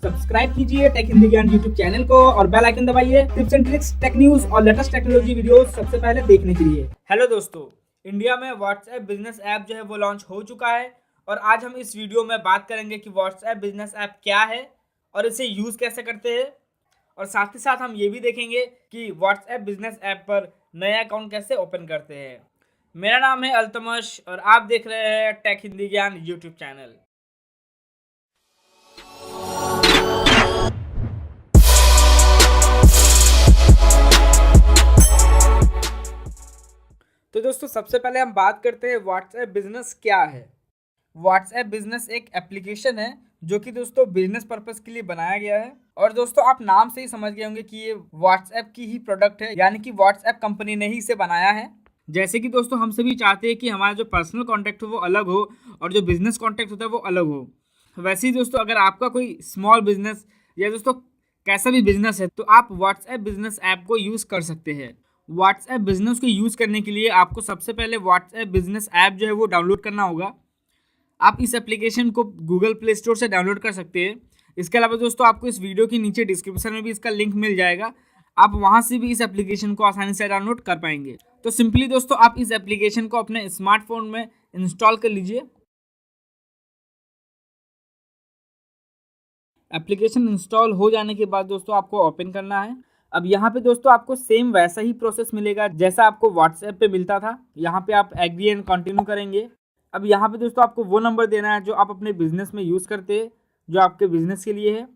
Subscribe कीजिए take Hindi ज्ञान YouTube channel को और बेल आइकन दबाइए tips and tricks, tech news और लेटेस्ट टेक्नोलॉजी वीडियोस सबसे पहले देखने के लिए। हेलो दोस्तों, इंडिया में व्हाट्सएप बिजनेस ऐप जो है वो लॉन्च हो चुका है और आज हम इस वीडियो में बात करेंगे कि व्हाट्सएप बिजनेस ऐप क्या है और इसे यूज कैसे करते हैं, और साथ ही साथ हम ये भी देखेंगे कि व्हाट्सएप बिजनेस ऐप पर नया अकाउंट कैसे ओपन करते हैं। मेरा नाम है अल्तमश और आप देख रहे हैं टेक हिंदी ज्ञान यूट्यूब चैनल। तो दोस्तों, सबसे पहले हम बात करते हैं व्हाट्सएप बिजनेस क्या है। व्हाट्सएप बिजनेस एक एप्लीकेशन है जो कि दोस्तों बिजनेस पर्पस के लिए बनाया गया है। और दोस्तों, आप नाम से ही समझ गए होंगे कि ये व्हाट्सएप की ही प्रोडक्ट है, यानी कि व्हाट्सएप कंपनी ने ही इसे बनाया है। जैसे कि दोस्तों, हम सभी चाहते हैं कि हमारा जो पर्सनल कॉन्टैक्ट हो वो अलग हो और जो बिजनेस कॉन्टैक्ट होता है वो अलग हो। वैसे ही दोस्तों, अगर आपका कोई स्मॉल बिजनेस या दोस्तों कैसा भी बिजनेस है तो आप व्हाट्सएप बिजनेस ऐप को यूज़ कर सकते हैं। व्हाट्सएप बिजनेस को यूज़ करने के लिए आपको सबसे पहले व्हाट्सएप बिजनेस ऐप जो है वो डाउनलोड करना होगा। आप इस एप्लीकेशन को गूगल प्ले स्टोर से डाउनलोड कर सकते हैं। इसके अलावा दोस्तों, आपको इस वीडियो के नीचे डिस्क्रिप्शन में भी इसका लिंक मिल जाएगा, आप वहां से भी इस एप्लीकेशन को आसानी से डाउनलोड कर पाएंगे। तो सिंपली दोस्तों, आप इस एप्लीकेशन को अपने स्मार्टफोन में इंस्टॉल कर लीजिए। एप्लीकेशन इंस्टॉल हो जाने के बाद दोस्तों आपको ओपन करना है। अब यहाँ पे दोस्तों आपको सेम वैसा ही प्रोसेस मिलेगा जैसा आपको व्हाट्सएप पे मिलता था। यहाँ पे आप एग्री एंड कंटिन्यू करेंगे। अब यहाँ पे दोस्तों आपको वो नंबर देना है जो आप अपने बिजनेस में यूज़ करते हैं, जो आपके बिजनेस के लिए है।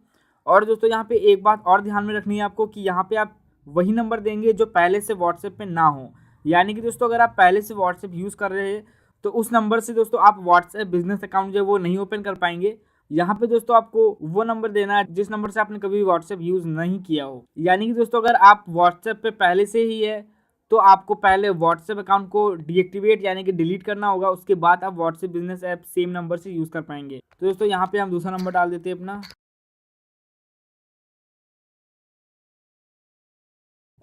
और दोस्तों, यहाँ पे एक बात और ध्यान में रखनी है आपको कि यहाँ पे आप वही नंबर देंगे जो पहले से व्हाट्सएप पे ना हो। यानी कि दोस्तों, अगर आप पहले से व्हाट्सएप यूज़ कर रहे हैं तो उस नंबर से दोस्तों आप व्हाट्सएप बिजनेस अकाउंट जो है वो नहीं ओपन कर पाएंगे। यहाँ पे दोस्तों आपको वो नंबर देना है जिस नंबर से आपने कभी व्हाट्सएप यूज़ नहीं किया हो। यानी कि दोस्तों, अगर आप व्हाट्सएप पे पहले से ही है तो आपको पहले व्हाट्सएप अकाउंट को डीएक्टिवेट यानी कि डिलीट करना होगा। उसके बाद आप WhatsApp business app same number से यूज़ कर पाएंगे। तो दोस्तों, यहाँ पे हम दूसरा नंबर डाल देते हैं अपना।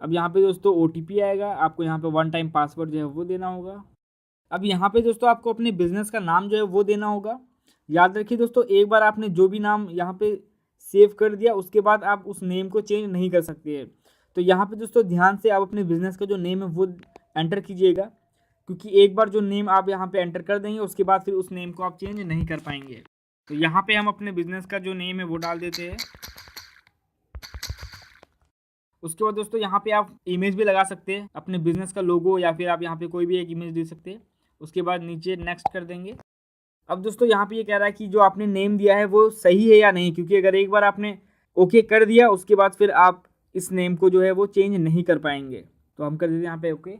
अब यहाँ पे दोस्तों ओटीपी आएगा, आपको यहाँ पे वन टाइम पासवर्ड जो है वो देना होगा। अब यहाँ पे दोस्तों आपको अपने बिजनेस का नाम जो है वो देना होगा। याद रखिए दोस्तों, एक बार आपने जो भी नाम यहाँ पे सेव कर दिया उसके बाद आप उस नेम को चेंज नहीं कर सकते हैं। तो यहाँ पे दोस्तों ध्यान से आप अपने बिजनेस का जो नेम है वो एंटर कीजिएगा, क्योंकि एक बार जो नेम आप यहाँ पे एंटर कर देंगे उसके बाद फिर उस नेम को आप चेंज नहीं कर पाएंगे। तो यहाँ पे हम अपने बिजनेस का जो नेम है वो डाल देते हैं। उसके बाद दोस्तों यहाँ पे आप इमेज भी लगा सकते हैं, अपने बिजनेस का लोगो, या फिर आप यहाँ पे कोई भी एक इमेज दे सकते हैं। उसके बाद नीचे नेक्स्ट कर देंगे। अब दोस्तों यहाँ पे ये कह रहा है कि जो आपने नेम दिया है वो सही है या नहीं, क्योंकि अगर एक बार आपने ओके कर दिया उसके बाद फिर आप इस नेम को जो है वो चेंज नहीं कर पाएंगे। तो हम कर देते हैं यहाँ पे ओके।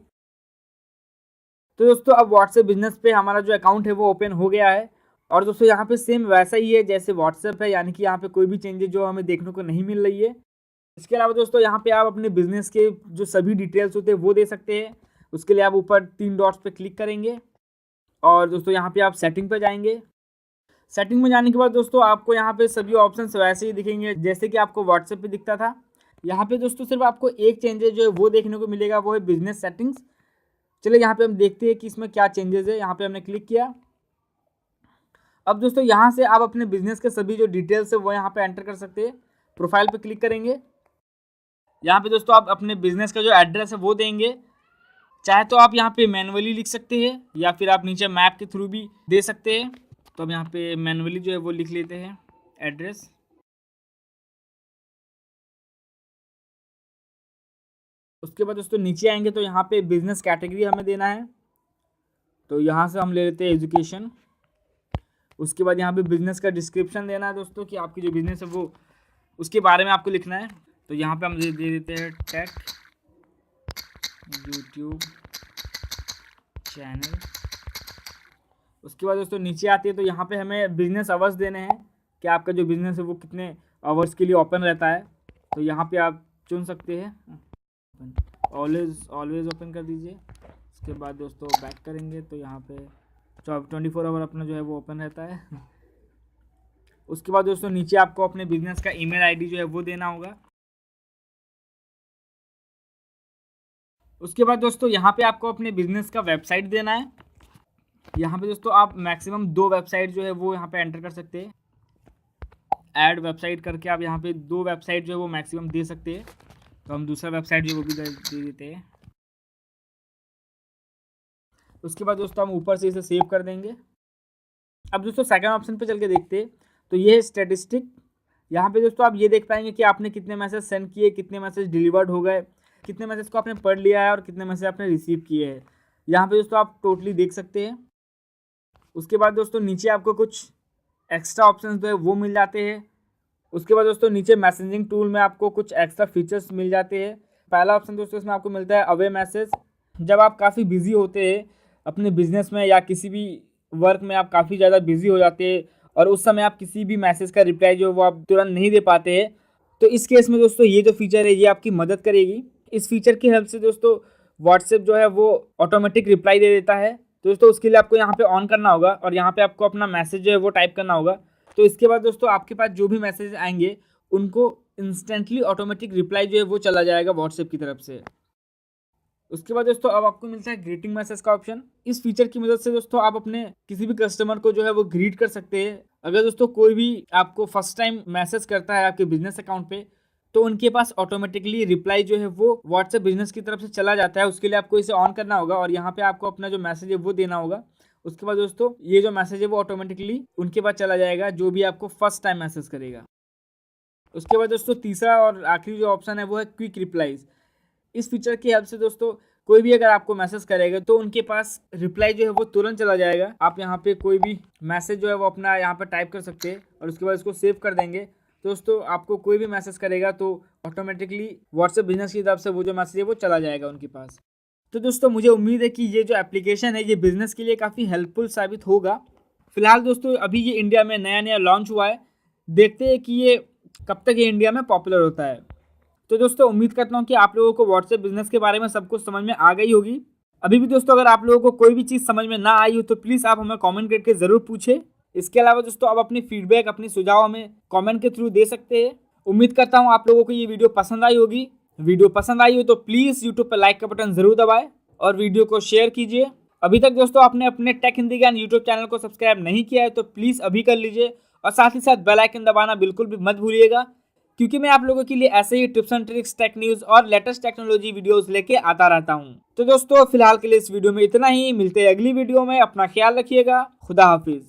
तो दोस्तों अब व्हाट्सएप बिजनेस पे हमारा जो अकाउंट है वो ओपन हो गया है। और दोस्तों यहाँ पे सेम वैसा ही है जैसे व्हाट्सएप है, यानी कि यहाँ पे कोई भी चेंजेस जो हमें देखने को नहीं मिल रही है। इसके अलावा दोस्तों यहाँ पे आप अपने बिजनेस के जो सभी डिटेल्स होते हैं वो दे सकते हैं। उसके लिए आप ऊपर 3 डॉट्स पे क्लिक करेंगे और दोस्तों यहाँ पे आप सेटिंग पे जाएंगे। सेटिंग में जाने के बाद दोस्तों आपको यहाँ पे सभी ऑप्शंस वैसे ही दिखेंगे जैसे कि आपको व्हाट्सएप पे दिखता था। यहाँ पे दोस्तों सिर्फ आपको एक चेंजेस जो है वो देखने को मिलेगा, वो है बिजनेस सेटिंग्स। चलिए यहाँ पे हम देखते हैं कि इसमें क्या चेंजेस है। यहाँ पे हमने क्लिक किया। अब दोस्तों यहाँ से आप अपने बिजनेस के सभी जो डिटेल्स है वो यहाँ पे एंटर कर सकते हैं। प्रोफाइल पे क्लिक करेंगे। यहाँ पे दोस्तों आप अपने बिजनेस का जो एड्रेस है वो देंगे। चाहे तो आप यहाँ पे मैनुअली लिख सकते हैं या फिर आप नीचे मैप के थ्रू भी दे सकते हैं। तो हम यहाँ पे मैनुअली जो है वो लिख लेते हैं एड्रेस। उसके बाद दोस्तों नीचे आएंगे तो यहाँ पे बिजनेस कैटेगरी हमें देना है। तो यहाँ से हम ले लेते हैं एजुकेशन। उसके बाद यहाँ पे बिजनेस का डिस्क्रिप्शन देना है दोस्तों कि आपकी जो बिजनेस है वो उसके बारे में आपको लिखना है। तो यहाँ पे हम दे देते हैं टेक यूट्यूब चैनल। उसके बाद दोस्तों नीचे आती है तो यहाँ पे हमें बिजनेस आवर्स देने हैं कि आपका जो बिजनेस है वो कितने आवर्स के लिए ओपन रहता है। तो यहाँ पे आप चुन सकते हैं ऑलवेज ओपन कर दीजिए। उसके बाद दोस्तों बैक करेंगे तो यहाँ पे 24 आवर अपना जो है वो ओपन रहता है। उसके बाद दोस्तों नीचे आपको अपने बिजनेस का ईमेल आईडी जो है वो देना होगा। उसके बाद दोस्तों यहाँ पे आपको अपने बिजनेस का वेबसाइट देना है। यहाँ पे दोस्तों आप मैक्सिमम 2 वेबसाइट जो है वो यहाँ पे एंटर कर सकते हैं। ऐड वेबसाइट करके आप यहाँ पे 2 वेबसाइट जो है वो मैक्सिमम दे सकते हैं। तो हम दूसरा वेबसाइट जो वो भी दे देते हैं। उसके बाद दोस्तों हम ऊपर से इसे सेव कर देंगे। अब दोस्तों सेकंड ऑप्शन पे चल के देखते हैं। तो ये है स्टैटिस्टिक। यहाँ पे दोस्तों आप ये देख पाएंगे कि आपने कितने मैसेज सेंड किए, कितने मैसेज डिलीवर्ड हो गए, कितने मैसेज को आपने पढ़ लिया है और कितने मैसेज आपने रिसीव किए हैं। यहाँ पे दोस्तों आप टोटली देख सकते हैं। उसके बाद दोस्तों नीचे आपको कुछ एक्स्ट्रा ऑप्शंस जो है वो मिल जाते हैं। उसके बाद दोस्तों नीचे मैसेजिंग टूल में आपको कुछ एक्स्ट्रा फीचर्स मिल जाते हैं। पहला ऑप्शन दोस्तों इसमें आपको मिलता है अवे मैसेज। जब आप काफ़ी बिजी होते हैं अपने बिजनेस में या किसी भी वर्क में, आप काफ़ी ज़्यादा बिजी हो जाते हैं और उस समय आप किसी भी मैसेज का रिप्लाई जो है वो आप तुरंत नहीं दे पाते हैं, तो इस केस में दोस्तों ये जो फीचर है ये आपकी मदद करेगी। इस फीचर की हेल्प से दोस्तों व्हाट्सएप जो है वो ऑटोमेटिक रिप्लाई दे देता है। तो दोस्तों उसके लिए आपको यहाँ पे ऑन करना होगा और यहाँ पे आपको अपना मैसेज जो है वो टाइप करना होगा। तो इसके बाद दोस्तों आपके पास जो भी मैसेज आएंगे उनको इंस्टेंटली ऑटोमेटिक रिप्लाई जो है वो चला जाएगा व्हाट्सएप की तरफ से। उसके बाद दोस्तों अब आपको मिलता है ग्रीटिंग मैसेज का ऑप्शन। इस फीचर की मदद से दोस्तों आप अपने किसी भी कस्टमर को जो है वो ग्रीट कर सकते हैं। अगर दोस्तों कोई भी आपको फर्स्ट टाइम मैसेज करता है आपके बिजनेस अकाउंट पे, तो उनके पास ऑटोमेटिकली रिप्लाई जो है वो व्हाट्सएप बिजनेस की तरफ से चला जाता है। उसके लिए आपको इसे ऑन करना होगा और यहाँ पे आपको अपना जो मैसेज है वो देना होगा। उसके बाद दोस्तों ये जो मैसेज है वो ऑटोमेटिकली उनके पास चला जाएगा जो भी आपको फर्स्ट टाइम मैसेज करेगा। उसके बाद दोस्तों तीसरा और आखिरी जो ऑप्शन है वो है क्विक रिप्लाईज। इस फीचर की हेल्प से दोस्तों कोई भी अगर आपको मैसेज करेगा तो उनके पास रिप्लाई जो है वो तुरंत चला जाएगा। आप यहाँ पे कोई भी मैसेज जो है वो अपना यहाँ पे टाइप कर सकते हैं और उसके बाद इसको सेव कर देंगे। दोस्तों आपको कोई भी मैसेज करेगा तो ऑटोमेटिकली व्हाट्सएप बिजनेस की तरफ से वो जो मैसेज है वो चला जाएगा उनके पास। तो दोस्तों मुझे उम्मीद है कि ये जो एप्लीकेशन है ये बिजनेस के लिए काफ़ी हेल्पफुल साबित होगा। फिलहाल दोस्तों अभी ये इंडिया में नया नया लॉन्च हुआ है, देखते हैं कि ये कब तक ये इंडिया में पॉपुलर होता है। तो दोस्तों उम्मीद करता हूँ कि आप लोगों को व्हाट्सएप बिजनेस के बारे में सब कुछ समझ में आ गई होगी। अभी भी दोस्तों अगर आप लोगों को कोई भी चीज़ समझ में ना आई हो तो प्लीज़ आप हमें कमेंट करके ज़रूर पूछें। इसके अलावा दोस्तों आप अपनी फीडबैक, अपनी सुझाव हमें कमेंट के थ्रू दे सकते हैं। उम्मीद करता हूँ आप लोगों को ये वीडियो पसंद आई होगी। वीडियो पसंद आई हो तो प्लीज़ यूट्यूब पर लाइक का बटन ज़रूर दबाएं और वीडियो को शेयर कीजिए। अभी तक दोस्तों आपने अपने टेक हिंदी ज्ञान यूट्यूब चैनल को सब्सक्राइब नहीं किया है तो प्लीज़ अभी कर लीजिए और साथ ही साथ बेल आइकन दबाना बिल्कुल भी मत भूलिएगा, क्योंकि मैं आप लोगों के लिए ऐसे ही tips and tricks, tech news और लेटेस्ट टेक्नोलॉजी वीडियोस लेके आता रहता हूं। तो दोस्तों फिलहाल के लिए इस वीडियो में इतना ही। मिलते हैं अगली वीडियो में। अपना ख्याल रखिएगा। खुदा हाफिज।